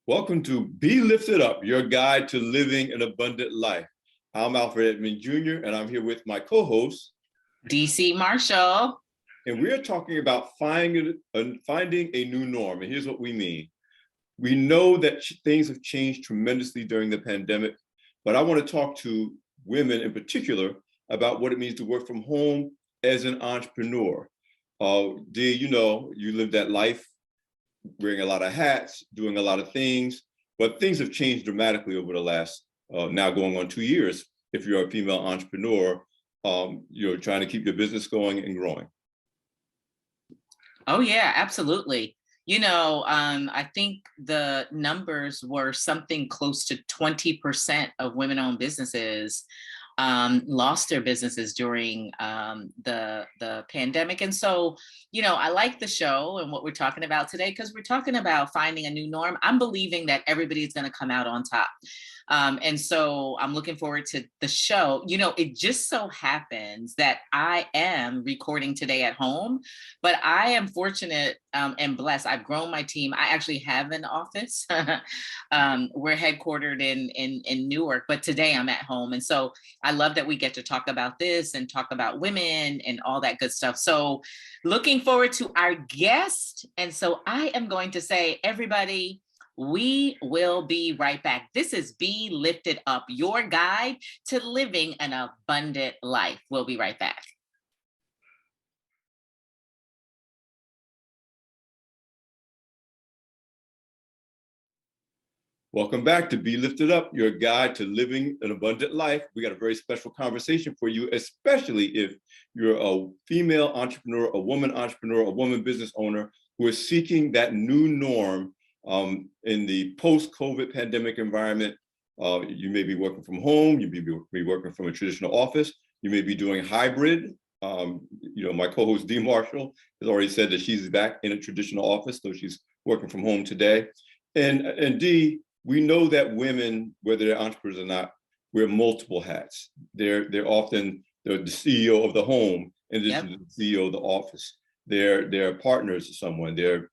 Welcome to Be Lifted Up, your guide to living an abundant life. I'm Alfred Edmond Jr., and I'm here with my co-host, DC Marshall. And we are talking about finding a new norm. And here's what we mean. We know that things have changed tremendously during the pandemic, but I want to talk to women in particular about what it means to work from home as an entrepreneur. Dee, you lived that life, wearing a lot of hats, doing a lot of things, but things have changed dramatically over the last now going on 2 years. If you're a female entrepreneur, you're trying to keep your business going and growing. Oh yeah, absolutely. I think the numbers were something close to 20% of women-owned businesses lost their businesses during the pandemic. And so, I like the show and what we're talking about today because we're talking about finding a new norm. I'm believing that everybody's going to come out on top. And so I'm looking forward to the show. It just so happens that I am recording today at home, but I am fortunate and blessed. I've grown my team. I actually have an office. We're headquartered in Newark, but today I'm at home. And so I love that we get to talk about this and talk about women and all that good stuff. So looking forward to our guest. And so I am going to say, everybody, we will be right back. This is Be Lifted Up, your guide to living an abundant life. We'll be right back. Welcome back to Be Lifted Up, your guide to living an abundant life. We got a very special conversation for you, especially if you're a female entrepreneur, a woman business owner who is seeking that new norm in the post-COVID pandemic environment. You may be working from home, you may be working from a traditional office, you may be doing hybrid. My co-host Dee Marshall has already said that she's back in a traditional office, so she's working from home today. And Dee, we know that women, whether they're entrepreneurs or not, wear multiple hats. They're often the CEO of the home in addition to the CEO of the office. They're partners to someone, they're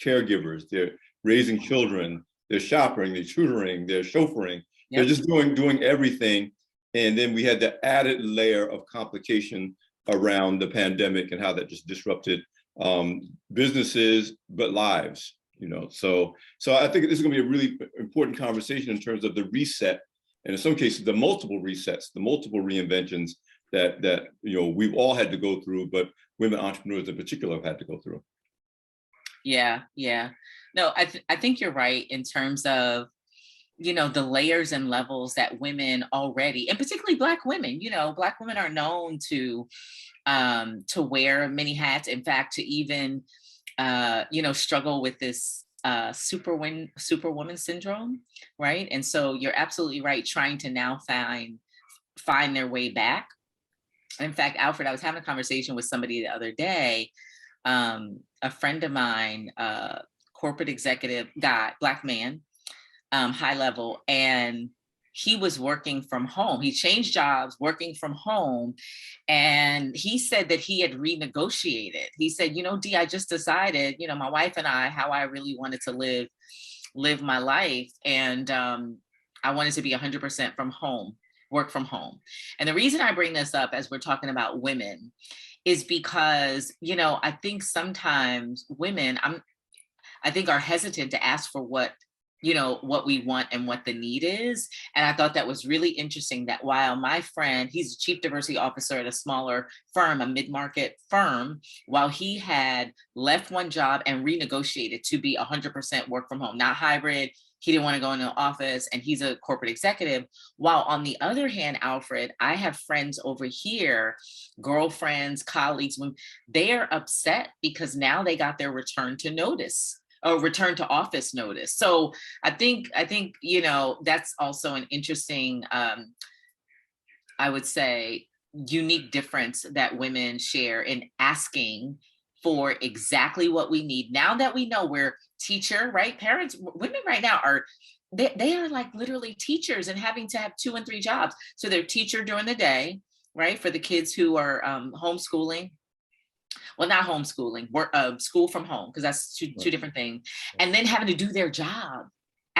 caregivers, they're raising children, they're shopping, they're tutoring, they're chauffeuring, they're just doing everything. And then we had the added layer of complication around the pandemic and how that just disrupted businesses, but lives. So I think this is going to be a really important conversation in terms of the reset, and in some cases, the multiple resets, the multiple reinventions that we've all had to go through, but women entrepreneurs in particular have had to go through. Yeah. No, I think you're right in terms of, the layers and levels that women already, and particularly Black women, Black women are known to wear many hats. In fact, to even struggle with this superwoman syndrome, right? And so you're absolutely right, trying to now find their way back. In fact, Alfred, I was having a conversation with somebody the other day, a friend of mine, corporate executive guy, Black man, high level, and he was working from home. He changed jobs, working from home. And he said that he had renegotiated. He said, Dee, I just decided, my wife and I, how I really wanted to live my life. And I wanted to be 100% from home, work from home. And the reason I bring this up as we're talking about women is because, I think sometimes women, I think are hesitant to ask for what we want and what the need is. And I thought that was really interesting that while my friend, he's a chief diversity officer at a smaller firm, a mid-market firm, while he had left one job and renegotiated to be 100% work from home, not hybrid. He didn't want to go into the office, and he's a corporate executive. While on the other hand, Alfred, I have friends over here, girlfriends, colleagues, when they are upset because now they got their return to office notice. So I think, that's also an interesting, I would say, unique difference that women share in asking for exactly what we need. Now that we know we're teacher, right? Parents, women right now they are like literally teachers and having to have 2 and 3 jobs. So they're teacher during the day, right? For the kids who are homeschooling. Well, not homeschooling, school from home, because that's two different things. And then having to do their job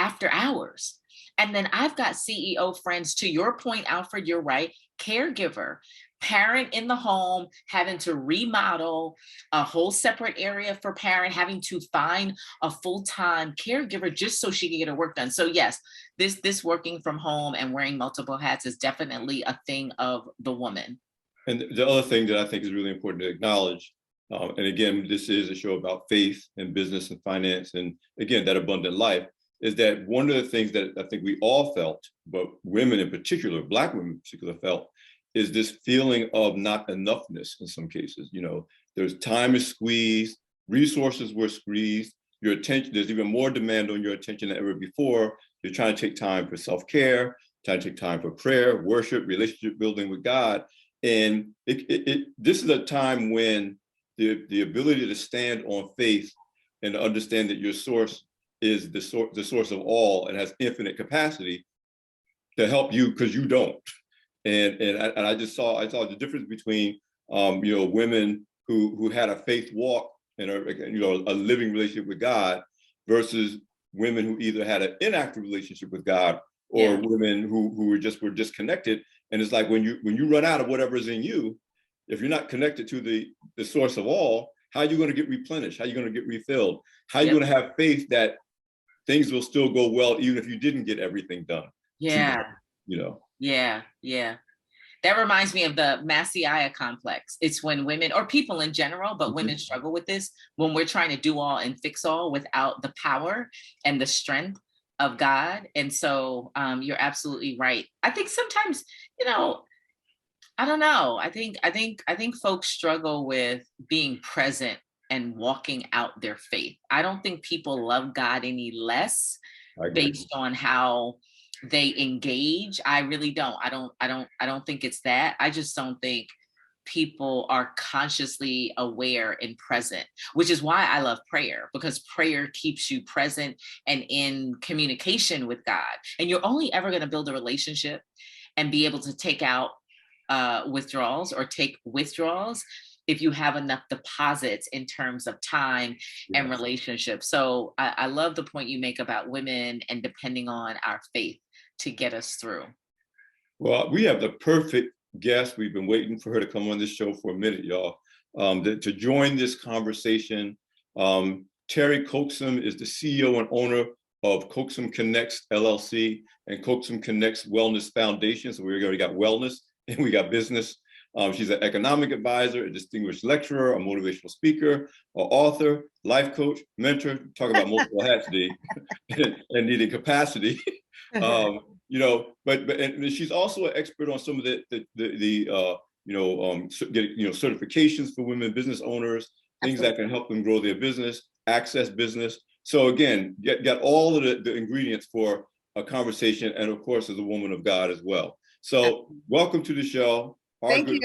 after hours. And then I've got CEO friends, to your point, Alfred, you're right, caregiver, parent in the home, having to remodel a whole separate area for parent, having to find a full-time caregiver just so she can get her work done. So yes, this working from home and wearing multiple hats is definitely a thing of the woman. And the other thing that I think is really important to acknowledge, and again, this is a show about faith and business and finance, and again, that abundant life, is that one of the things that I think we all felt, but women in particular, Black women in particular, felt, is this feeling of not enoughness in some cases. You know, there's time is squeezed, resources were squeezed, your attention, there's even more demand on your attention than ever before. You're trying to take time for self-care, trying to take time for prayer, worship, relationship building with God. And this is a time when the ability to stand on faith and to understand that your source is the source of all and has infinite capacity to help you, because you don't. And I saw the difference between women who had a faith walk and a living relationship with God versus women who either had an inactive relationship with God or women who were disconnected. And it's like when you run out of whatever is in you, if you're not connected to the source of all, how are you going to get replenished? How are you going to get refilled? How are you going to have faith that things will still go well even if you didn't get everything done? Yeah. Yeah. That reminds me of the Messiah complex. It's when women, or people in general, but women struggle with this, when we're trying to do all and fix all without the power and the strength of God. And so you're absolutely right. I think sometimes, I don't know. I think folks struggle with being present and walking out their faith. I don't think people love God any less based on how they engage. I really don't. I don't think it's that. I just don't think people are consciously aware and present, which is why I love prayer, because prayer keeps you present and in communication with God. And you're only ever going to build a relationship and be able to take out withdrawals or take withdrawals if you have enough deposits in terms of time and relationships. So I love the point you make about women and depending on our faith to get us through. Well, we have the perfect guest. We've been waiting for her to come on this show for a minute, y'all, to join this conversation. Teri Coaxum is the CEO and owner of Coaxum Connects LLC and Coaxum Connects Wellness Foundation. So we already got wellness and we got business. She's an economic advisor, a distinguished lecturer, a motivational speaker, an author, life coach, mentor. Talk about multiple hats, D, and needing capacity. But she's also an expert on some of certifications for women business owners, things that can help them grow their business, access business. So again, got all of the ingredients for a conversation, and of course, as a woman of God as well. So welcome to the show. Thank you.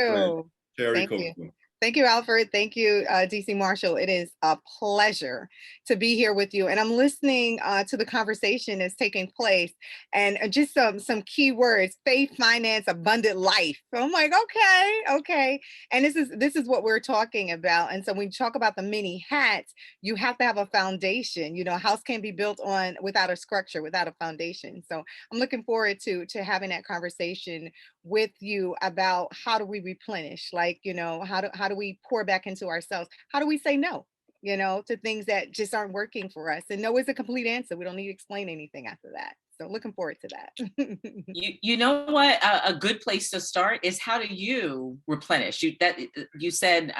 Teri Coaxum. Thank you, Alfred. Thank you, DC Marshall. It is a pleasure to be here with you. And I'm listening to the conversation that's taking place, and just some key words: faith, finance, abundant life. So I'm like, okay. And this is what we're talking about. And so when you talk about the many hats, you have to have a foundation. A house can't be built on without a structure, without a foundation. So I'm looking forward to having that conversation with you about how do we replenish, how do we pour back into ourselves? How do we say no, to things that just aren't working for us? And no is a complete answer. We don't need to explain anything after that. So looking forward to that. You know what? A good place to start is, how do you replenish? You said,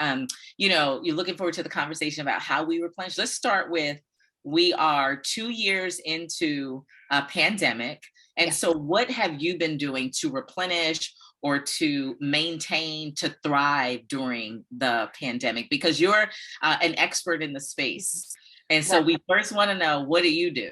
you're looking forward to the conversation about how we replenish. Let's start with, we are 2 years into a pandemic. And so what have you been doing to replenish or to maintain, to thrive during the pandemic? Because you're an expert in the space. And so we first want to know, what do you do?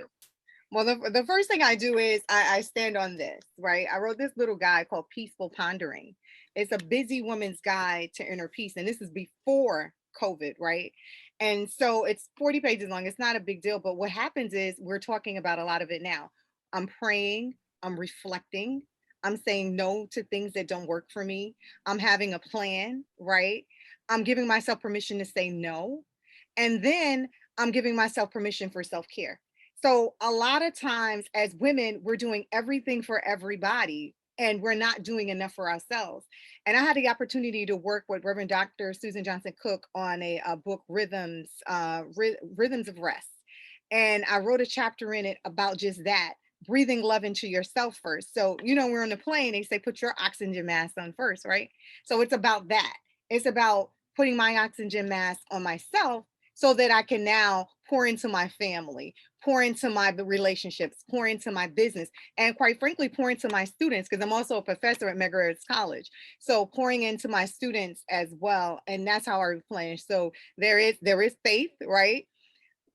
Well, the first thing I do is I stand on this, right? I wrote this little guide called Peaceful Pondering. It's a busy woman's guide to inner peace. And this is before COVID, right? And so it's 40 pages long. It's not a big deal. But what happens is we're talking about a lot of it now. I'm praying, I'm reflecting, I'm saying no to things that don't work for me. I'm having a plan, right? I'm giving myself permission to say no. And then I'm giving myself permission for self-care. So a lot of times as women, we're doing everything for everybody and we're not doing enough for ourselves. And I had the opportunity to work with Reverend Dr. Susan Johnson Cook on a book, Rhythms of Rest. And I wrote a chapter in it about just that, breathing love into yourself first. So, we're on the plane, they say, put your oxygen mask on first, right? So it's about that. It's about putting my oxygen mask on myself so that I can now pour into my family, pour into my relationships, pour into my business, and quite frankly, pour into my students, because I'm also a professor at Megahertz College. So pouring into my students as well. And that's how I replenish. So there is faith, right?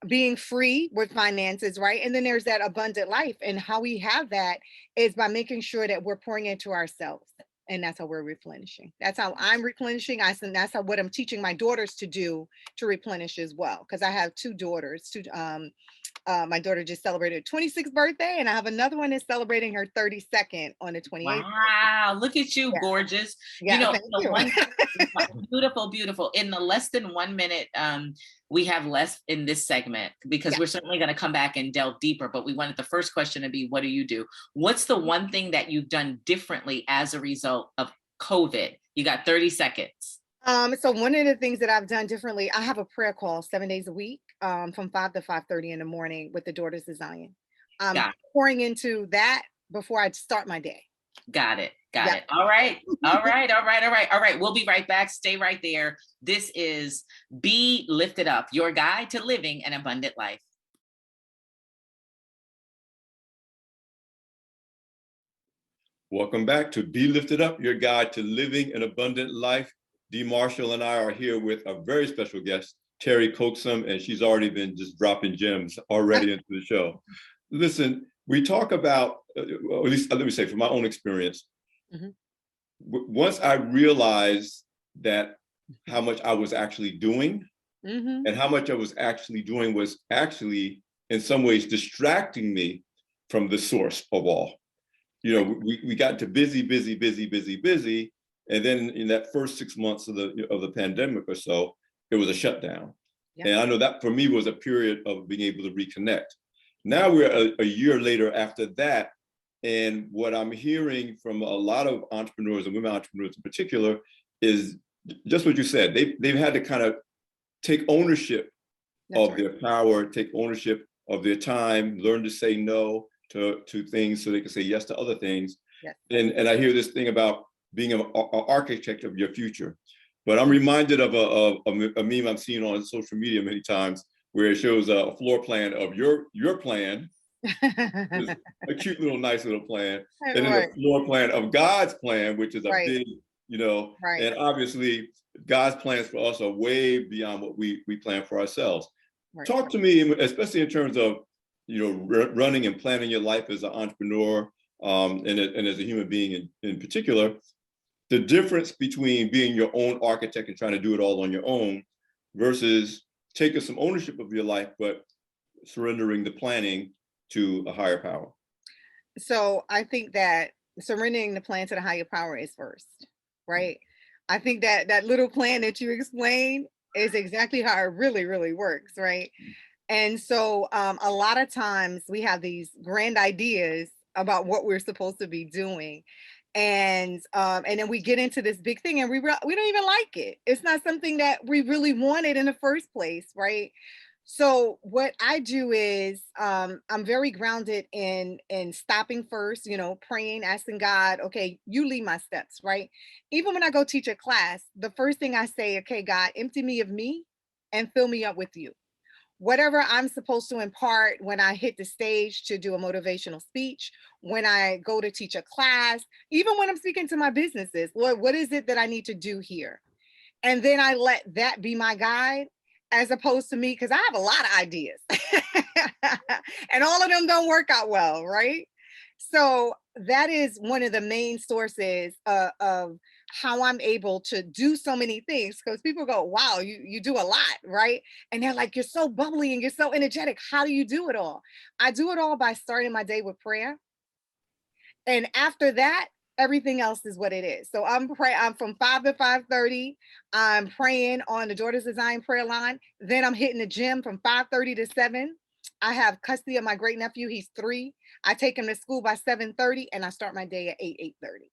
Being free with finances, right? And then there's that abundant life. And how we have that is by making sure that we're pouring into ourselves. And that's how we're replenishing. That's how I'm replenishing. That's how what I'm teaching my daughters to do to replenish as well. Because I have two daughters. My daughter just celebrated her 26th birthday, and I have another one that's celebrating her 32nd on the 28th. Wow, look at you, Yeah. gorgeous. Yeah, thank you. Beautiful, beautiful. In the less than 1 minute we have less in this segment, because we're certainly going to come back and delve deeper, but we wanted the first question to be, what do you do? What's the one thing that you've done differently as a result of COVID? You got 30 seconds. So one of the things that I've done differently, I have a prayer call 7 days a week, from 5 to 5:30 in the morning with the Daughters of Zion. Pouring into that before I start my day. Got it. All right. We'll be right back. Stay right there. This is Be Lifted Up, your guide to living an abundant life. Welcome back to Be Lifted Up, your guide to living an abundant life. Dee Marshall and I are here with a very special guest, Teri Coaxum, and she's already been just dropping gems already into the show. Listen, we talk about, or at least let me say, from my own experience, once I realized that how much I was actually doing, and how much I was actually doing was actually in some ways distracting me from the source of all. We got to busy, and then in that first 6 months of the pandemic or so, it was a shutdown. And I know that for me was a period of being able to reconnect. Now we're a year later after that, and what I'm hearing from a lot of entrepreneurs and women entrepreneurs in particular is just what you said. They've had to kind of take ownership of their power, take ownership of their time, learn to say no to things so they can say yes to other things. And I hear this thing about being an architect of your future. But I'm reminded of a meme I'm seeing on social media many times, where it shows a floor plan of your plan, a cute little nice little plan, and then a floor plan of God's plan, which is a big, and obviously God's plans for us are way beyond what we plan for ourselves. Talk to me, especially in terms of running and planning your life as an entrepreneur, and as a human being in particular, the difference between being your own architect and trying to do it all on your own versus taking some ownership of your life, but surrendering the planning to a higher power. So I think that surrendering the plan to the higher power is first, right? I think that little plan that you explained is exactly how it really, really works, right? And so a lot of times we have these grand ideas about what we're supposed to be doing. And then we get into this big thing and we don't even like it. It's not something that we really wanted in the first place, right? So what I do is I'm very grounded in stopping first, praying, asking God, okay, you lead my steps, right? Even when I go teach a class, the first thing I say, okay, God, empty me of me and fill me up with you. Whatever I'm supposed to impart when I hit the stage to do a motivational speech, when I go to teach a class, even when I'm speaking to my businesses, Lord, what is it that I need to do here? And then I let that be my guide, as opposed to me, because I have a lot of ideas and all of them don't work out well, right? So that is one of the main sources of how I'm able to do so many things, because people go, wow, you do a lot, right? And they're like, you're so bubbly and you're so energetic. How do you do it all? I do it all by starting my day with prayer. And after that, everything else is what it is. So I'm from 5 to 5:30. I'm praying on the Daughters of Zion prayer line. Then I'm hitting the gym from 5:30 to 7. I have custody of my great nephew. He's 3. I take him to school by 7:30, and I start my day at 8:30.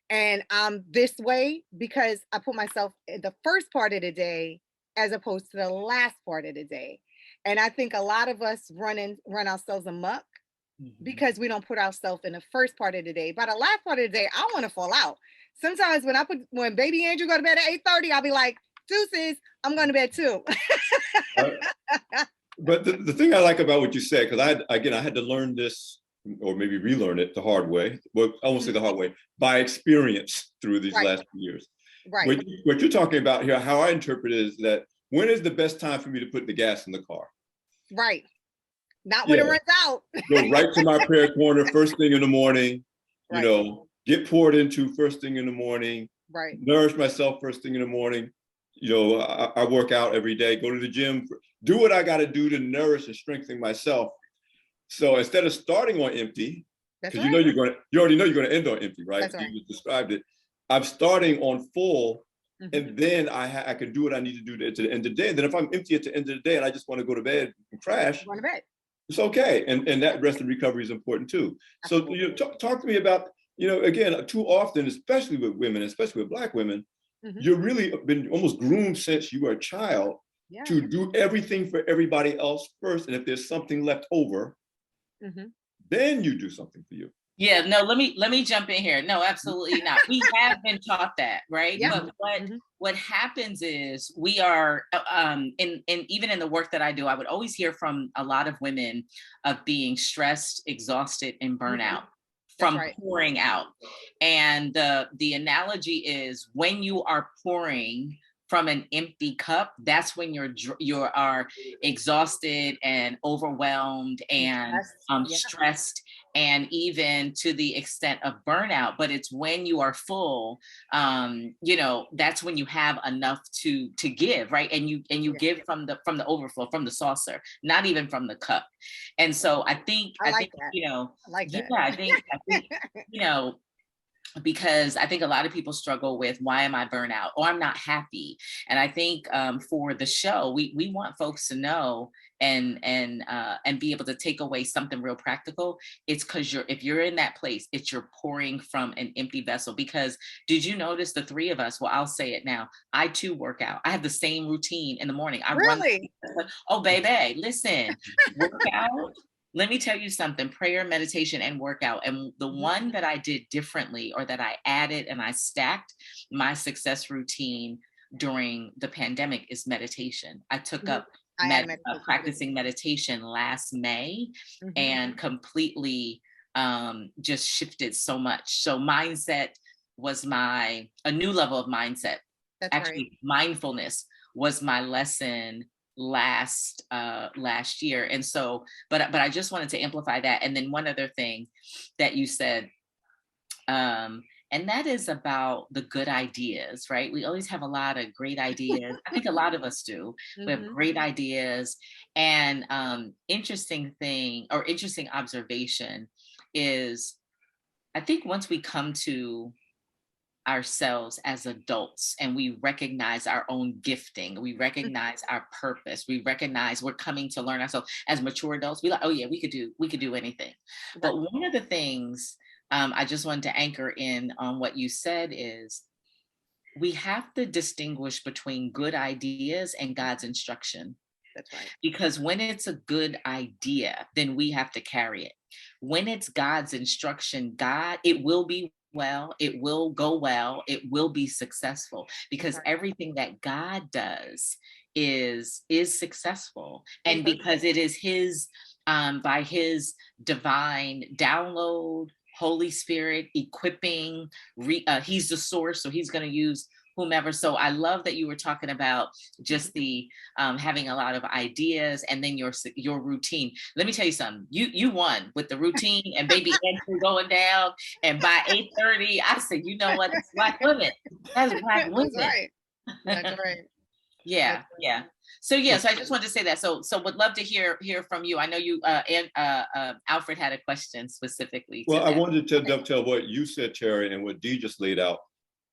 And I'm this way because I put myself in the first part of the day as opposed to the last part of the day. And I think a lot of us run ourselves amok because we don't put ourselves in the first part of the day. By the last part of the day, I want to fall out. Sometimes when baby Andrew go to bed at 8:30, I'll be like, deuces, I'm going to bed too. But the thing I like about what you said, because I had to learn this, or maybe relearn it the hard way. Well, I won't say the hard way, by experience through these Right. last few years. Right. What you're talking about here, how I interpret it is that when is the best time for me to put the gas in the car? Right. Not when it runs out. Go right to my prayer corner first thing in the morning, you Right. know, get poured into first thing in the morning, Right. nourish myself first thing in the morning. You know, I work out every day, go to the gym, do what I got to do to nourish and strengthen myself. So instead of starting on empty, That's because right. you already know you're going to end on empty, right? That's right. You just described it. I'm starting on full, Mhm. and then I can do what I need to do to the end of the day. And then if I'm empty at the end of the day and I just want to go to bed and crash, Going to bed. it's okay. And that rest and recovery is important too. So Absolutely. talk to me about, again, too often, especially with women, especially with Black women, Mhm. you've really been almost groomed since you were a child Yeah. to do everything for everybody else first. And if there's something left over, Mhm. then you do something for you. Yeah, no, let me jump in here. No, absolutely not. We have been taught that, right? Yeah. But Mhm. what happens is we are in even in the work that I do, I would always hear from a lot of women of being stressed, exhausted, and burnout That's from right. pouring out. And the analogy is when you are pouring from an empty cup, that's when you are exhausted and overwhelmed and Yeah. stressed, and even to the extent of burnout. But it's when you are full, that's when you have enough to give, right? And you Yeah. give from the overflow, from the saucer, not even from the cup. And so I think I like that. I like yeah, that. I think because I think a lot of people struggle with, why am I burnout, or I'm not happy. And I think for the show, we want folks to know and be able to take away something real practical. It's because if you're in that place, you're pouring from an empty vessel. Because did you notice the 3 of us? Well, I'll say it now. I too work out. I have the same routine in the morning. I run. Really? Oh, baby, listen, work out. Let me tell you something: prayer, meditation, and workout. And the one that I did differently, or that I added and I stacked my success routine during the pandemic, is meditation. I took up I add meditation too. practicing meditation last May, Mhm. and completely just shifted so much. So mindset was a new level of mindset. That's right. Actually, mindfulness was my lesson last year. And so, but I just wanted to amplify that. And then one other thing that you said, and that is about the good ideas, right? We always have a lot of great ideas. I think a lot of us do. We have great ideas. And interesting observation is, I think once we come to ourselves as adults and we recognize our own gifting, we recognize our purpose, we recognize we're coming to learn ourselves as mature adults, we like, oh yeah, we could do anything. Right. But one of the things I just wanted to anchor in on what you said is, we have to distinguish between good ideas and God's instruction. That's right. Because when it's a good idea, then we have to carry it. When it's God's instruction, it will be well, it will go well, it will be successful, because Right. everything that God does is successful. And Mhm. because it is his by his divine download, Holy Spirit equipping, he's the source, so he's going to use whomever. So I love that you were talking about just the having a lot of ideas, and then your routine. Let me tell you something. You won with the routine, and baby Andrew going down. And by 8:30, I said, you know what? That's Black women. That's Black women. That's right. That's right. Yeah, That's right. yeah. So yes, I just wanted to say that. So would love to hear from you. I know you and Alfred had a question specifically to Well, I that. wanted to dovetail what you said, Teri, and what Dee just laid out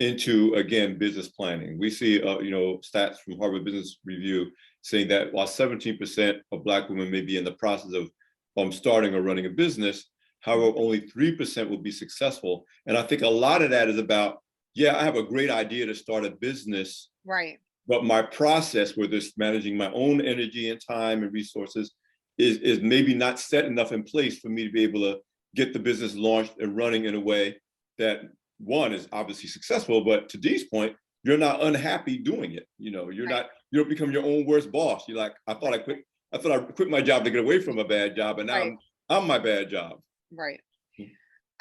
into, again, business planning. We see, stats from Harvard Business Review. saying that while 17% of Black women may be in the process of starting or running a business, however, only 3% will be successful. And I think a lot of that is about, yeah, I have a great idea to start a business, right, but my process, whether it's managing my own energy and time and resources, is maybe not set enough in place for me to be able to get the business launched and running in a way that, one, is obviously successful, but to Dee's point, you're not unhappy doing it. You know, you don't become your own worst boss. You're like, I thought I quit my job to get away from a bad job, and now right, I'm my bad job. right.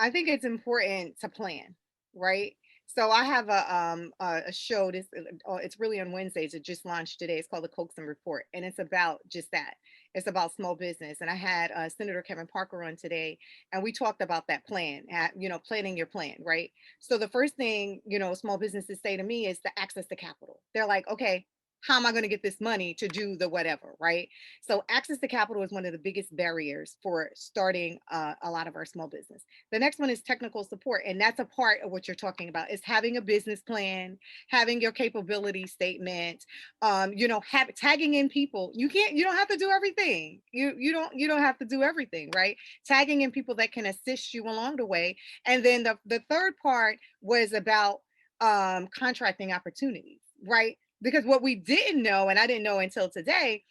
I think it's important to plan, right? So I have a show. It's really on Wednesdays. It just launched today. It's called the Colson Report, and it's about just that. It's about small business. And I had Senator Kevin Parker on today, and we talked about that plan. Planning your plan, right? So the first thing small businesses say to me is the access to capital. They're like, okay, how am I going to get this money to do the whatever, right? So access to capital is one of the biggest barriers for starting a lot of our small business. The next one is technical support, and that's a part of what you're talking about, is having a business plan, having your capability statement, tagging in people. You don't have to do everything. You don't have to do everything, right? Tagging in people that can assist you along the way. And then the third part was about contracting opportunities, right? Because what we didn't know, and I didn't know until today,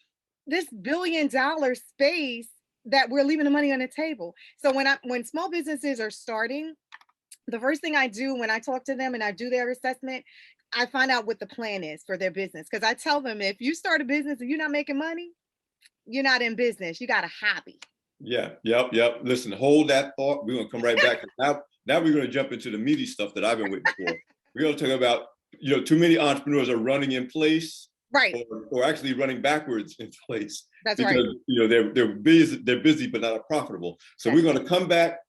this $1 billion space that we're leaving the money on the table. So when small businesses are starting, the first thing I do when I talk to them and I do their assessment, I find out what the plan is for their business. Because I tell them, if you start a business and you're not making money, you're not in business. You got a hobby. Yeah, yep. Listen, hold that thought. We're gonna come right back. Now we're gonna jump into the meaty stuff that I've been waiting for. We're gonna talk about, too many entrepreneurs are running in place, right, or actually running backwards in place. That's because, right. They're busy, but not profitable. So we're gonna come back.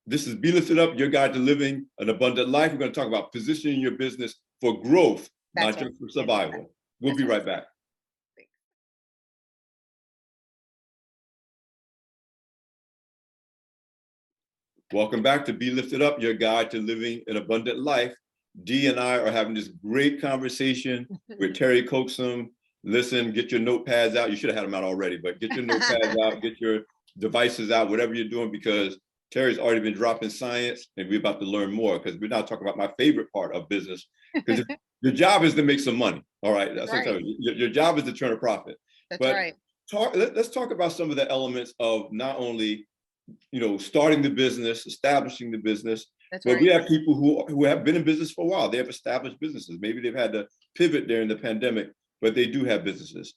This is Be Lifted Up, your guide to living an abundant life. We're gonna talk about positioning your business for growth, That's not right. just for survival. We'll be right back. Welcome back to Be Lifted Up, your guide to living an abundant life. Dee and I are having this great conversation with Teri Coaxum. Listen, get your notepads out. You should have had them out already, but get your notepads out, get your devices out, whatever you're doing, because Teri's already been dropping science, and we're about to learn more, because we're now talking about my favorite part of business. Because your job is to make some money. All right. That's right. Your job is to turn a profit. That's but right. Let's talk about some of the elements of not only starting the business, establishing the business. That's but right. we have people who have been in business for a while. They have established businesses. Maybe they've had to pivot during the pandemic, but they do have businesses.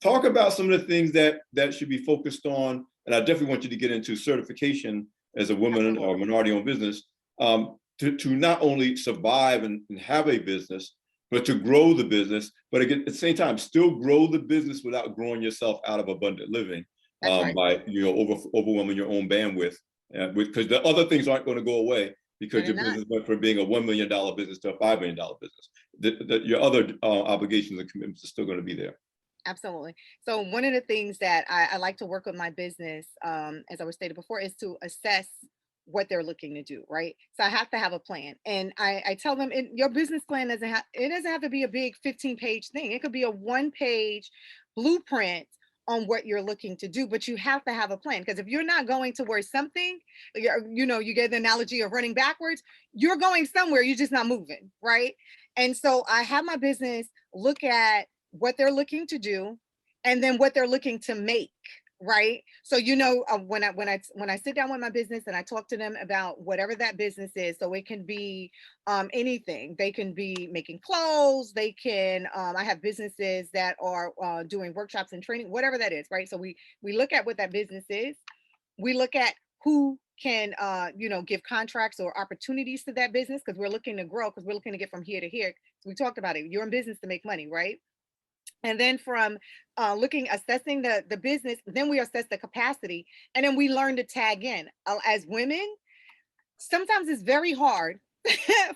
Talk about some of the things that should be focused on. And I definitely want you to get into certification as a woman or minority-owned business, to not only survive and have a business, but to grow the business, but again, at the same time, still grow the business without growing yourself out of abundant living. Right. By overwhelming your own bandwidth, because the other things aren't going to go away, because your business went from being a $1 million business to a $5 million business. Your other obligations and commitments are still going to be there. Absolutely. So one of the things that I like to work with my business, as I was stated before, is to assess what they're looking to do, right? So I have to have a plan, and I tell them, your business plan doesn't have to be a big 15-page thing. It could be a 1-page blueprint on what you're looking to do, but you have to have a plan, because if you're not going towards something, you get the analogy of running backwards, you're going somewhere, you're just not moving, right? And so I have my business look at what they're looking to do, and then what they're looking to make, right? So when I sit down with my business and I talk to them about whatever that business is, so it can be anything. They can be making clothes, they can I have businesses that are doing workshops and training, whatever that is, right? So we look at what that business is, we look at who can give contracts or opportunities to that business, because we're looking to grow, because we're looking to get from here to here. So we talked about it, you're in business to make money, right? And then from assessing the business, then we assess the capacity, and then we learn to tag in. As women, sometimes it's very hard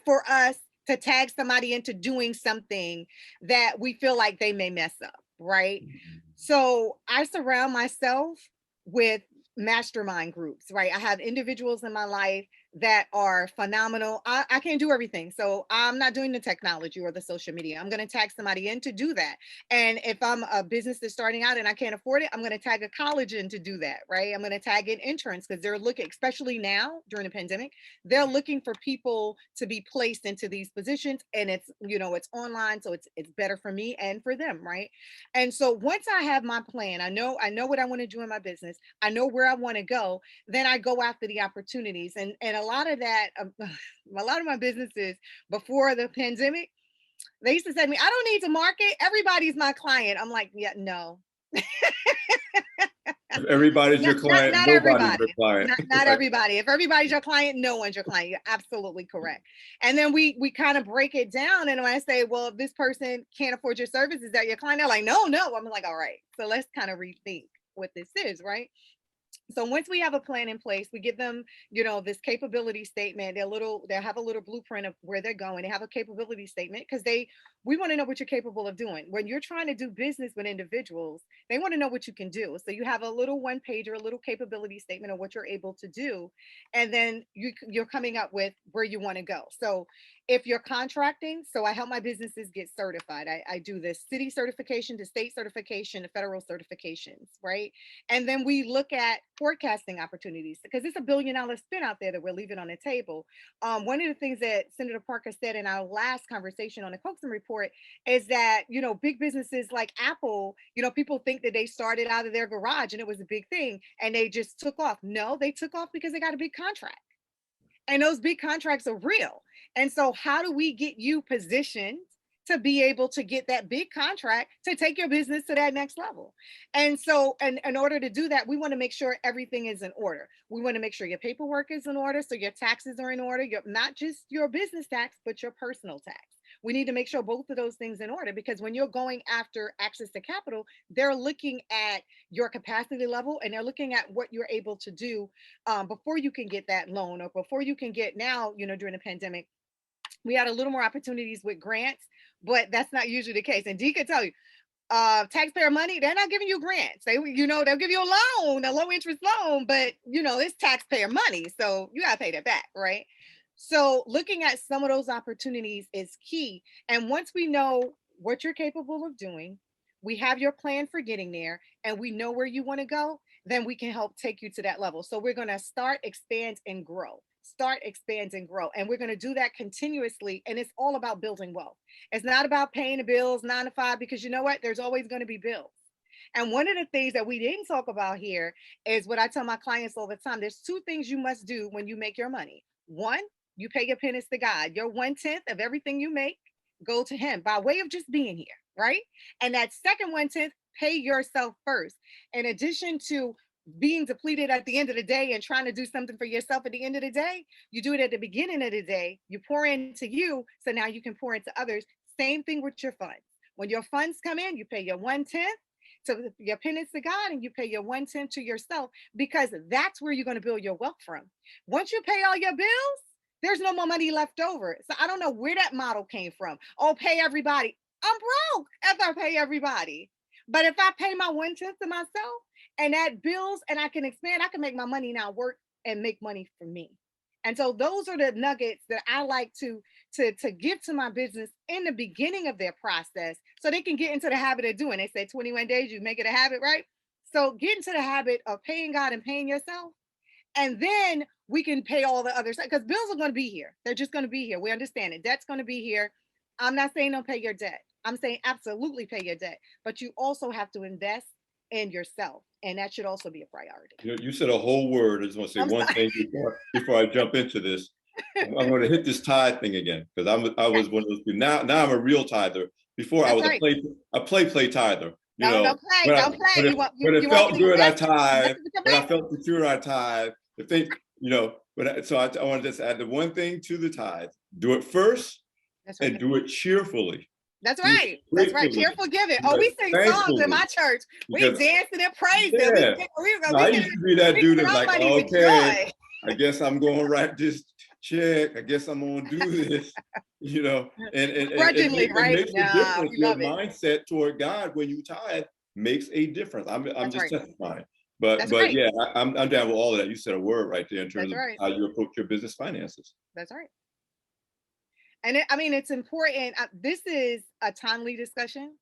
for us to tag somebody into doing something that we feel like they may mess up, right? So I surround myself with mastermind groups, right? I have individuals in my life that are phenomenal. I can't do everything. So I'm not doing the technology or the social media. I'm going to tag somebody in to do that. And if I'm a business that's starting out and I can't afford it, I'm going to tag a college in to do that, right? I'm going to tag in interns because they're looking, especially now during the pandemic, they're looking for people to be placed into these positions. And it's, it's online. So it's better for me and for them, right? And so once I have my plan, I know what I want to do in my business. I know where I want to go, then I go after the opportunities. And a lot of that, a lot of my businesses before the pandemic, they used to say to me, I don't need to market. Everybody's my client. I'm like, yeah, no. If everybody's your client, Not nobody's your everybody. client. Not everybody. If everybody's your client, no one's your client. You're absolutely correct. And then we kind of break it down. And when I say, well, if this person can't afford your service, is that your client? They're like, no. I'm like, all right. So let's kind of rethink what this is, right? So once we have a plan in place, we give them, this capability statement. They'll have a little blueprint of where they're going. They have a capability statement because we want to know what you're capable of doing. When you're trying to do business with individuals, they want to know what you can do. So you have a little one page or a little capability statement of what you're able to do. And then you're coming up with where you want to go. So if you're contracting, so I help my businesses get certified. I do the city certification, the state certification, the federal certifications, right? And then we look at forecasting opportunities because it's $1 billion spin out there that we're leaving on the table. One of the things that Senator Parker said in our last conversation on the Colson Report is that, big businesses like Apple, people think that they started out of their garage and it was a big thing and they just took off. No, they took off because they got a big contract. And those big contracts are real. And so how do we get you positioned to be able to get that big contract to take your business to that next level? And so, and in order to do that, we want to make sure everything is in order. We want to make sure your paperwork is in order. So your taxes are in order, not just your business tax, but your personal tax. We need to make sure both of those things in order because when you're going after access to capital, they're looking at your capacity level and they're looking at what you're able to do before you can get that loan or before you can get now, during the pandemic, we had a little more opportunities with grants, but that's not usually the case. And Dee could tell you, taxpayer money, they're not giving you grants. They'll give you a loan, a low interest loan, but it's taxpayer money. So you gotta pay that back, right? So looking at some of those opportunities is key. And once we know what you're capable of doing, we have your plan for getting there, and we know where you want to go, then we can help take you to that level. So we're going to start, expand, and grow. Start, expand, and grow. And we're going to do that continuously. And it's all about building wealth. It's not about paying the bills 9 to 5, because you know what? There's always going to be bills. And one of the things that we didn't talk about here is what I tell my clients all the time. There's 2 things you must do when you make your money. One, you pay your pennies to God. Your 1/10 of everything you make go to him by way of just being here, right? And that second 1/10, pay yourself first. In addition to being depleted at the end of the day and trying to do something for yourself at the end of the day, you do it at the beginning of the day. You pour into you, so now you can pour into others. Same thing with your funds. When your funds come in, you pay your 1/10 to your penance to God, and you pay your 1/10 to yourself, because that's where you're going to build your wealth from. Once you pay all your bills, there's no more money left over. So I don't know where that model came from. Oh, pay everybody. I'm broke if I pay everybody. But if I pay my 1/10 to myself and that bills and I can expand, I can make my money now work and make money for me. And so those are the nuggets that I like to give to my business in the beginning of their process so they can get into the habit of doing. They say 21 days, you make it a habit, right? So get into the habit of paying God and paying yourself. And then we can pay all the other stuff, because bills are going to be here. They're just going to be here. We understand it. Debt's going to be here. I'm not saying don't pay your debt. I'm saying absolutely pay your debt, but you also have to invest in yourself. And that should also be a priority. You said a whole word. I just want to say one thing before I jump into this. I'm going to hit this tithe thing again, because I was one of those people. Now I'm a real tither. Before I was a play tither. Don't play. When it felt good, I tithe. When I felt secure, I tithe. The thing, so I want to just add the one thing to the tithe: do it first, and do it cheerfully. That's right. That's right. Cheerful giving. Oh, we sing songs in my church. We dancing and praising. I used to be that dude that's like, okay, I guess I'm going to write this check. I guess I'm going to do this, and grudgingly, right? Makes a difference. Your mindset toward God when you tithe makes a difference. I'm just testifying. But That's right. yeah, I'm down with all of that. You said a word right there in terms That's of right. how you approach your business finances. That's right. And I mean, it's important. This is a timely discussion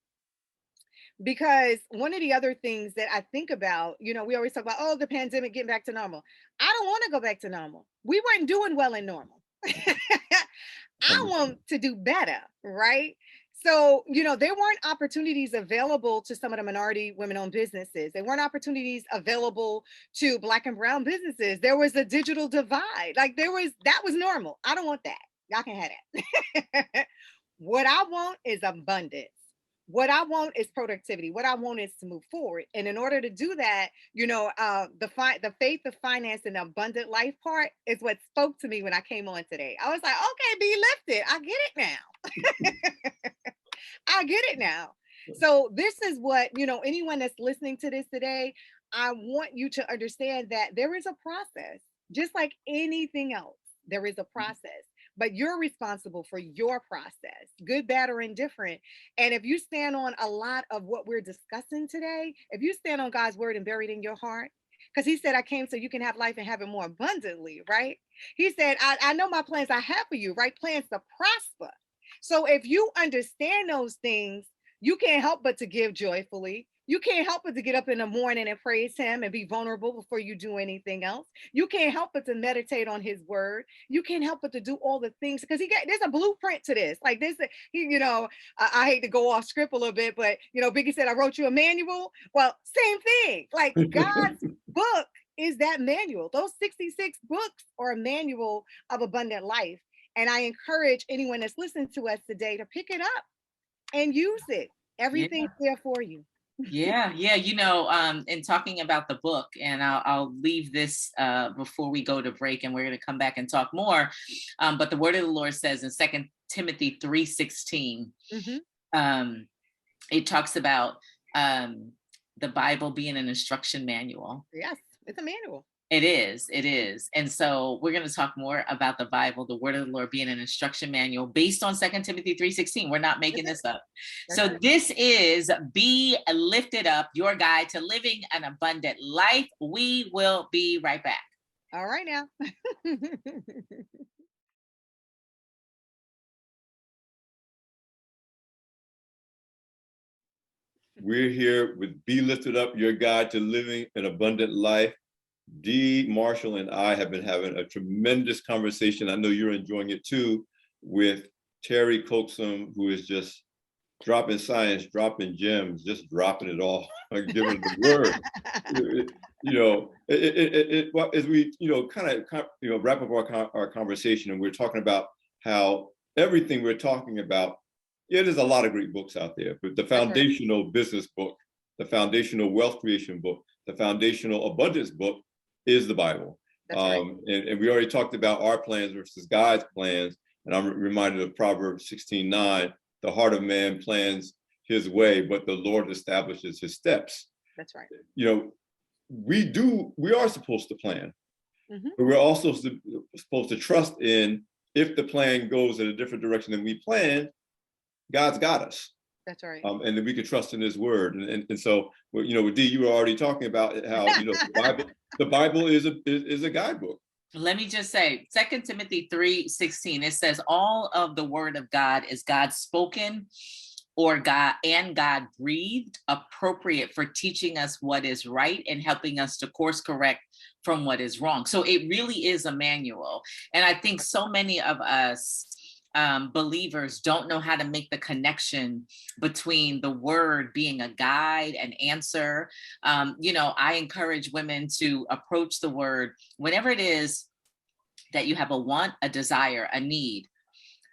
because one of the other things that I think about, we always talk about, oh, the pandemic getting back to normal. I don't want to go back to normal. We weren't doing well in normal. I want to do better, right? So, there weren't opportunities available to some of the minority women-owned businesses. There weren't opportunities available to Black and brown businesses. There was a digital divide. Like that was normal. I don't want that. Y'all can have that. What I want is abundance. What I want is productivity. What I want is to move forward. And in order to do that, the faith of finance and the abundant life part is what spoke to me when I came on today. I was like, okay, be lifted. I get it now. I get it now. So this is what, anyone that's listening to this today, I want you to understand that there is a process, just like anything else. There is a process, but you're responsible for your process, good, bad, or indifferent. And if you stand on a lot of what we're discussing today, if you stand on God's word and bury it in your heart, because he said, I came so you can have life and have it more abundantly, right? He said, I know my plans I have for you, right? Plans to prosper. So if you understand those things, you can't help but to give joyfully. You can't help but to get up in the morning and praise him and be vulnerable before you do anything else. You can't help but to meditate on his word. You can't help but to do all the things because there's a blueprint to this. Like this, I hate to go off script a little bit, but Biggie said, I wrote you a manual. Well, same thing. Like God's book is that manual. Those 66 books are a manual of abundant life. And I encourage anyone that's listening to us today to pick it up and use it. Everything's there for you. Yeah. In talking about the book, and I'll leave this before we go to break, and we're going to come back and talk more. But the word of the Lord says in 2 Timothy 3:16, it talks about the Bible being an instruction manual. Yes, it's a manual. It is. And so we're going to talk more about the Bible, the word of the Lord being an instruction manual based on 2 Timothy 3:16. We're not making this up. So this is Be Lifted Up, your guide to living an abundant life. We will be right back. All right now. We're here with Be Lifted Up, your guide to living an abundant life. Dee, Marshall, and I have been having a tremendous conversation. I know you're enjoying it too, with Teri Coaxum, who is just dropping science, dropping gems, just dropping it all, like giving the word. As we wrap up our conversation, and we're talking about how everything we're talking about, there's a lot of great books out there, but the foundational business book, the foundational wealth creation book, the foundational abundance book is the Bible. And we already talked about our plans versus God's plans. And I'm reminded of Proverbs 16:9, the heart of man plans his way, but the Lord establishes his steps. That's right. We are supposed to plan, but we're also supposed to trust in, if the plan goes in a different direction than we planned, God's got us. That's right. And then we can trust in his word. And so, with Dee, you were already talking about how, the Bible is a guidebook. Let me just say, 2 Timothy 3:16, it says, all of the word of God is God spoken or God breathed, appropriate for teaching us what is right and helping us to course correct from what is wrong. So it really is a manual. And I think so many of us believers don't know how to make the connection between the word being a guide, an answer. I encourage women to approach the word whenever it is that you have a want, a desire, a need,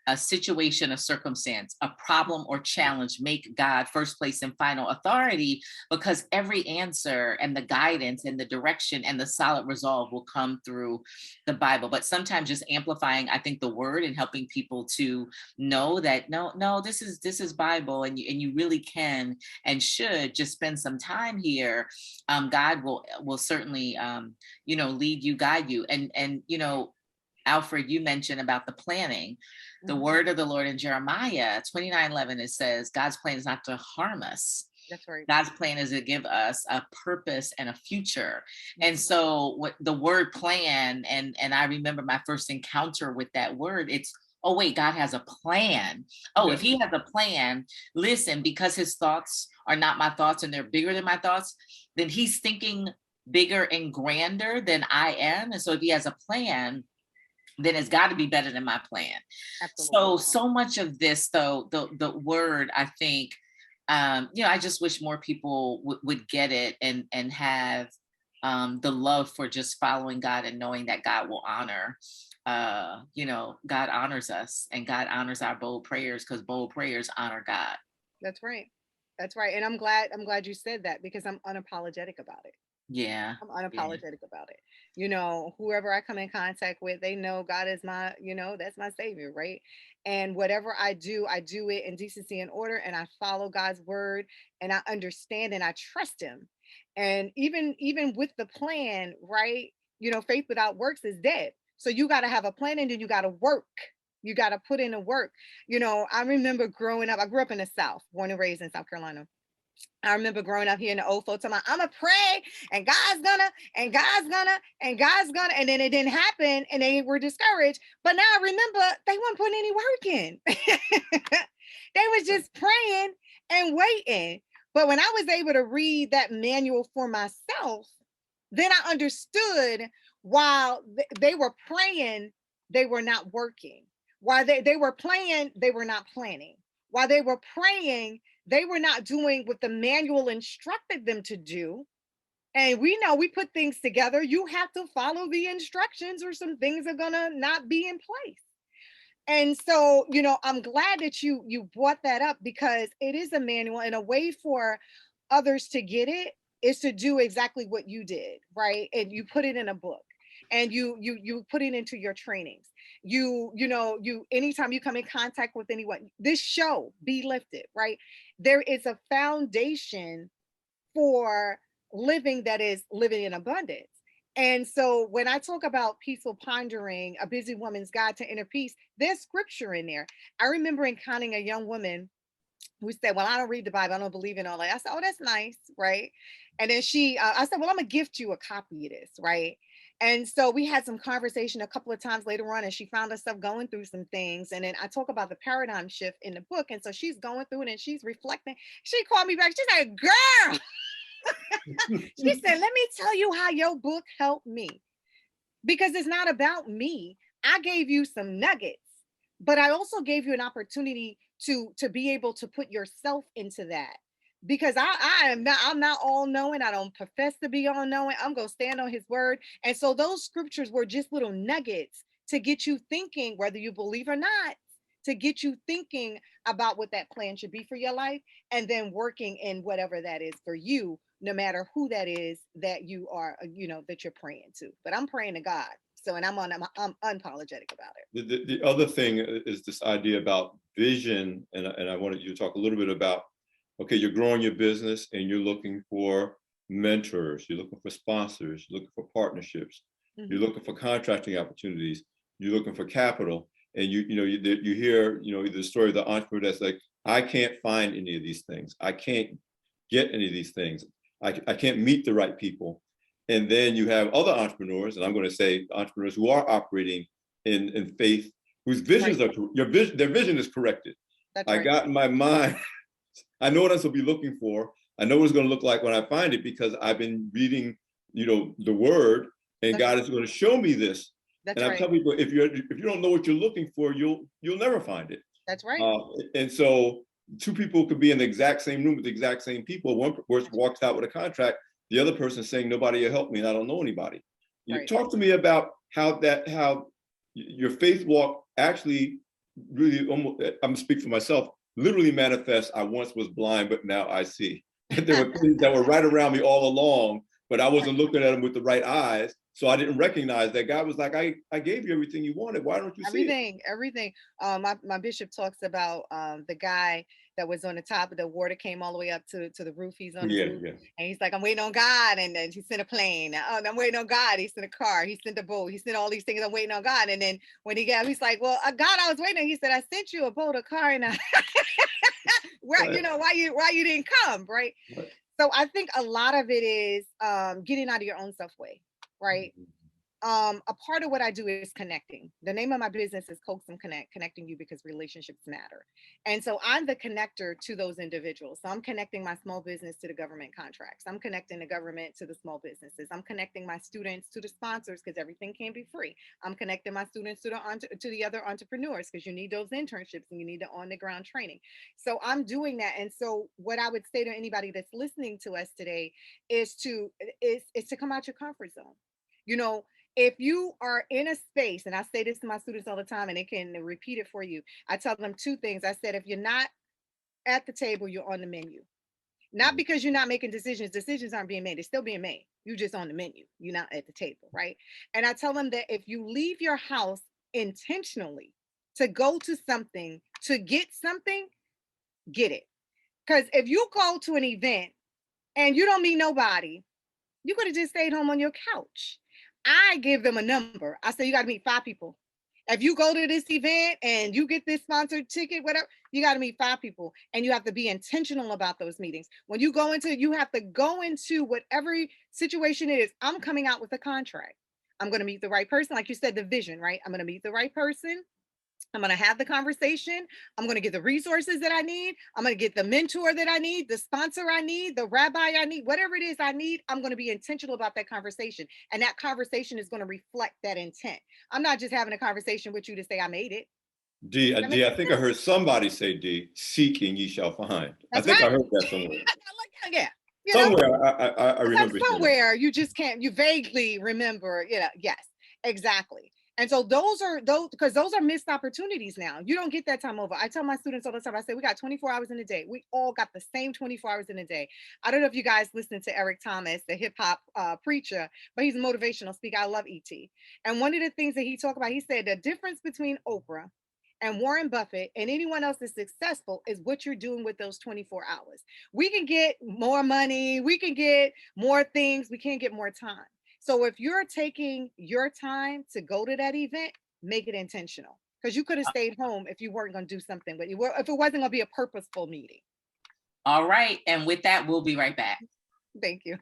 a situation, a circumstance, a problem or challenge. Make God first place and final authority, because every answer and the guidance and the direction and the solid resolve will come through the Bible. But sometimes just amplifying, I think, the word and helping people to know that no, this is Bible, and you really can and should just spend some time here. God will certainly lead you, guide you, and Alfred, you mentioned about the planning. The word of the Lord in Jeremiah 29:11, it says, God's plan is not to harm us, That's right. God's plan is to give us a purpose and a future. And Mhm. so what the word plan, and I remember my first encounter with that word, it's, oh wait, God has a plan. Oh, if Yes. he has a plan, listen, because his thoughts are not my thoughts and they're bigger than my thoughts, then he's thinking bigger and grander than I am. And so if he has a plan, then it's got to be better than my plan. Absolutely. So much of this, though, the word, I think, I just wish more people would get it and have the love for just following God and knowing that God will honor. God honors us, and God honors our bold prayers, because bold prayers honor God. That's right. That's right. And I'm glad you said that, because I'm unapologetic about it. Yeah, I'm yeah, unapologetic about it. Whoever I come in contact with, they know God is my, that's my savior, right? And whatever I do it in decency and order, and I follow God's word, and I understand and I trust him. And even with the plan, right? Faith without works is dead. So you got to have a plan, and then you got to work. You got to put in the work. I remember growing up, I grew up in the South, born and raised in South Carolina. I remember growing up here in the old folks talking about, I'm gonna pray and God's gonna, and God's gonna, and God's gonna, and then it didn't happen and they were discouraged. But now I remember they weren't putting any work in. They was just praying and waiting. But when I was able to read that manual for myself, then I understood, while they were praying, they were not working. While they were playing, they were not planning. While they were praying, they were not doing what the manual instructed them to do. And we know, we put things together. You have to follow the instructions, or some things are gonna not be in place. And so, I'm glad that you brought that up, because it is a manual, and a way for others to get it is to do exactly what you did, right? And you put it in a book, and you put it into your trainings. You anytime you come in contact with anyone, this show, Be Lifted, right? There is a foundation for living, that is living in abundance. And so when I talk about peaceful pondering, a busy woman's guide to inner peace, there's scripture in there. I remember encountering a young woman who said, well, I don't read the Bible, I don't believe in all that. I said, oh, that's nice, right? And then I said, well, I'm gonna gift you a copy of this, right? And so we had some conversation a couple of times later on, and she found herself going through some things. And then I talk about the paradigm shift in the book. And so she's going through it and she's reflecting. She called me back. She's like, girl, she said, let me tell you how your book helped me. Because it's not about me. I gave you some nuggets, but I also gave you an opportunity to be able to put yourself into that. Because I'm not all knowing. I don't profess to be all knowing. I'm gonna stand on his word. And so those scriptures were just little nuggets to get you thinking, whether you believe or not, to get you thinking about what that plan should be for your life, and then working in whatever that is for you, no matter who that is that you are, that you're praying to. But I'm praying to God. So, and I'm unapologetic about it. The other thing is this idea about vision, and I wanted you to talk a little bit about, okay, you're growing your business and you're looking for mentors, you're looking for sponsors, you're looking for partnerships, you're looking for contracting opportunities, you're looking for capital, and you hear the story of the entrepreneur that's like, I can't find any of these things, I can't get any of these things, I can't meet the right people. And then you have other entrepreneurs, and I'm going to say entrepreneurs who are operating in faith, whose visions Right. their vision is corrected. That's I right. got in my mind, I know what I'm supposed to be looking for. I know what it's going to look like when I find it, because I've been reading, the word, and That's God right. is going to show me this. That's And I right. tell people, if you don't know what you're looking for, you'll never find it. That's right. Uh, and so two people could be in the exact same room with the exact same people. One person walks out with a contract, the other person saying, nobody will help me, and I don't know anybody. You Right. talk to me about how your faith walk actually really, almost, I'm speaking for myself, literally manifests. I once was blind, but now I see. There were things that were right around me all along, but I wasn't looking at them with the right eyes. So I didn't recognize that. God was like, I gave you everything you wanted. Why don't you see it? Everything. My bishop talks about the guy that was on the top of the water, came all the way up to the roof. He's on the Yeah, roof, yeah. and he's like, I'm waiting on God. And then he sent a plane. Oh, I'm waiting on God. He sent a car. He sent a boat. He sent all these things. I'm waiting on God. And then when he got, he's like, well, God, I was waiting. He said, I sent you a boat, a car, and a Right, you know, why you didn't come, right? Right. So I think a lot of it is getting out of your own self way, right? A part of what I do is connecting. The name of my business is Coaxum Connect, connecting you because relationships matter. And so I'm the connector to those individuals. So I'm connecting my small business to the government contracts. I'm connecting the government to the small businesses. I'm connecting my students to the sponsors because everything can't be free. I'm connecting my students to the other entrepreneurs because you need those internships and you need the on the ground training. So I'm doing that. And so what I would say to anybody that's listening to us today is to come out your comfort zone. You know, if you are in a space, and I say this to my students all the time, and they can repeat it for you, I tell them two things. I said, if you're not at the table, you're on the menu. Not because you're not making decisions. Decisions aren't being made. They're still being made. You're just on the menu. You're not at the table, right? And I tell them that if you leave your house intentionally to go to something, to get something, get it. Because if you go to an event and you don't meet nobody, you could have just stayed home on your couch. I give them a number. I say, you got to meet 5 people. If you go to this event and you get this sponsored ticket, whatever, you got to meet 5 people and you have to be intentional about those meetings. When you have to go into whatever situation it is. I'm coming out with a contract. I'm going to meet the right person. Like you said, the vision, right? I'm going to meet the right person. I'm going to have the conversation. I'm going to get the resources that I need. I'm going to get the mentor that I need, the sponsor I need, the rabbi I need, whatever it is I need. I'm going to be intentional about that conversation. And that conversation is going to reflect that intent. I'm not just having a conversation with you to say I made it. D, I think I heard somebody say, D, seeking ye shall find. That's I think right. I heard that somewhere. Yeah. Somewhere I remember. Somewhere you just can't, you vaguely remember, yes, exactly. And so those are missed opportunities now. You don't get that time over. I tell my students all the time, I say, we got 24 hours in a day. We all got the same 24 hours in a day. I don't know if you guys listen to Eric Thomas, the hip hop preacher, but he's a motivational speaker. I love ET. And one of the things that he talked about, he said the difference between Oprah and Warren Buffett and anyone else that's successful is what you're doing with those 24 hours. We can get more money. We can get more things. We can't get more time. So if you're taking your time to go to that event, make it intentional, because you could have stayed home if you weren't going to do something, but if it wasn't going to be a purposeful meeting. All right. And with that, we'll be right back. Thank you.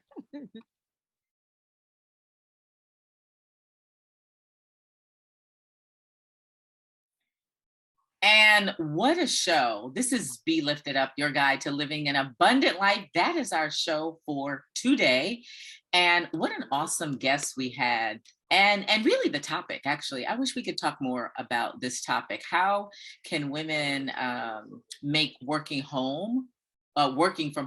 And what a show. This is Be Lifted Up, your guide to living an abundant life. That is our show for today. And what an awesome guest we had. And really the topic, actually, I wish we could talk more about this topic. How can women make working from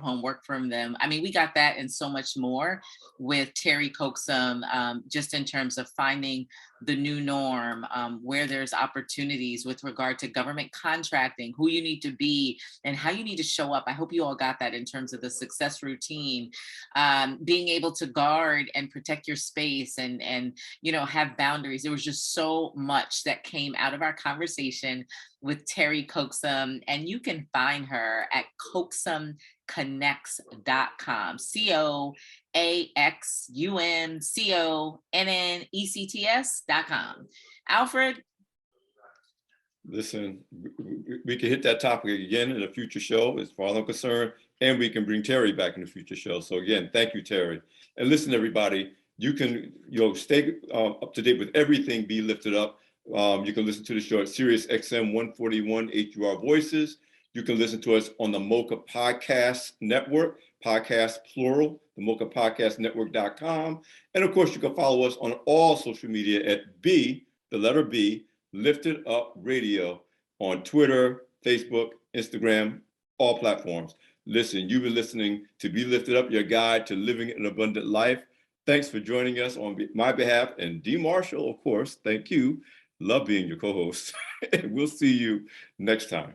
home work from them? I mean, we got that and so much more with Teri Coaxum, just in terms of finding the new norm, where there's opportunities with regard to government contracting, who you need to be and how you need to show up. I hope you all got that in terms of the success routine, being able to guard and protect your space and have boundaries. There was just so much that came out of our conversation with Teri Coaxum, and you can find her at coaxumconnects.com. COAXUMCONNECTS.com. Alfred? Listen, we can hit that topic again in a future show as far as I'm concerned, and we can bring Teri back in a future show. So again, thank you, Teri. And listen, everybody, you can stay up to date with everything Be Lifted Up. You can listen to the show at Sirius XM 141 HUR Voices. You can listen to us on the Mocha Podcast Network, podcast plural, the Mocha Podcast Network.com. And of course, you can follow us on all social media at B, the letter B, Lifted Up Radio on Twitter, Facebook, Instagram, all platforms. Listen, you've been listening to Be Lifted Up, your guide to living an abundant life. Thanks for joining us on my behalf, and D. Marshall, of course, thank you. Love being your co-host. And we'll see you next time.